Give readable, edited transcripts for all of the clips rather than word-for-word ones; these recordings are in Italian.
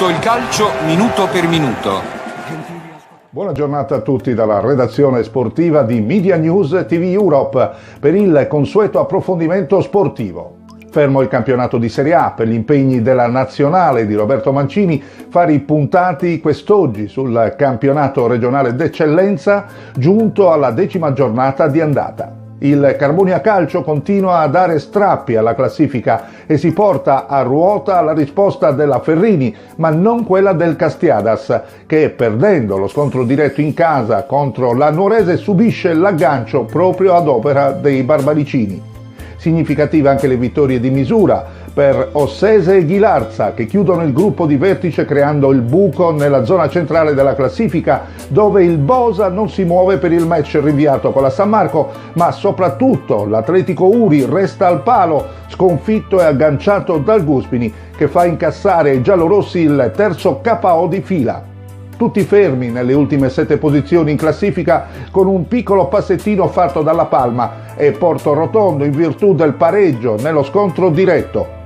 Tutto il calcio minuto per minuto. Buona giornata a tutti dalla redazione sportiva di Media News TV Europe per il consueto approfondimento sportivo. Fermo il campionato di Serie A per gli impegni della nazionale di Roberto Mancini, fari puntati quest'oggi sul campionato regionale d'eccellenza giunto alla 10ª giornata di andata. Il Carbonia Calcio continua a dare strappi alla classifica e si porta a ruota la risposta della Ferrini, ma non quella del Castiadas, che perdendo lo scontro diretto in casa contro la Nuorese subisce l'aggancio proprio ad opera dei barbaricini. Significative anche le vittorie di misura per Ossese e Ghilarza, che chiudono il gruppo di vertice creando il buco nella zona centrale della classifica, dove il Bosa non si muove per il match rinviato con la San Marco, ma soprattutto l'Atletico Uri resta al palo, sconfitto e agganciato dal Guspini, che fa incassare ai giallorossi il terzo KO di fila. Tutti fermi nelle ultime 7 posizioni in classifica, con un piccolo passettino fatto dalla Palma e Porto Rotondo in virtù del pareggio nello scontro diretto.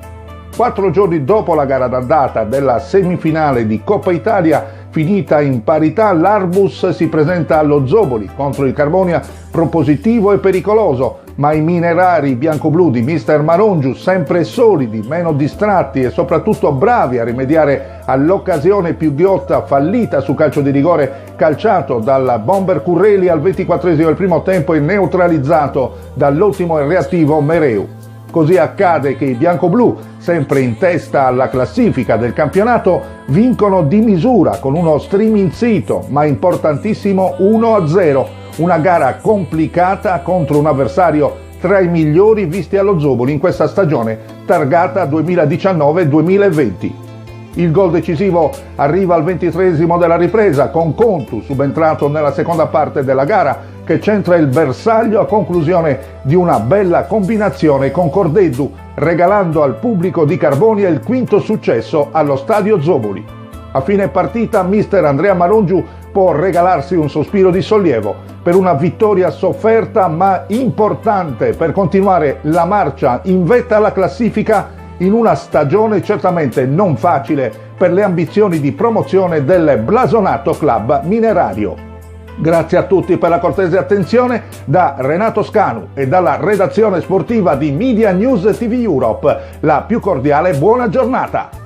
4 giorni dopo la gara d'andata della semifinale di Coppa Italia, finita in parità, l'Arbus si presenta allo Zoboli contro il Carbonia, propositivo e pericoloso, ma i minerari biancoblù di mister Marongiu, sempre solidi, meno distratti e soprattutto bravi a rimediare all'occasione più ghiotta fallita su calcio di rigore calciato dal bomber Curreli al 24esimo del primo tempo e neutralizzato dall'ottimo e reattivo Mereu. Così accade che i biancoblù, sempre in testa alla classifica del campionato, vincono di misura con uno striminzito ma importantissimo 1-0, una gara complicata contro un avversario tra i migliori visti allo Zoboli in questa stagione targata 2019-2020. Il gol decisivo arriva al 23esimo della ripresa con Contu, subentrato nella seconda parte della gara, che centra il bersaglio a conclusione di una bella combinazione con Cordeddu, regalando al pubblico di Carbonia il quinto successo allo stadio Zoboli. A fine partita mister Andrea Marongiu può regalarsi un sospiro di sollievo per una vittoria sofferta ma importante per continuare la marcia in vetta alla classifica in una stagione certamente non facile per le ambizioni di promozione del blasonato club minerario. Grazie a tutti per la cortese attenzione da Renato Scanu e dalla redazione sportiva di Media News TV Europe. La più cordiale buona giornata!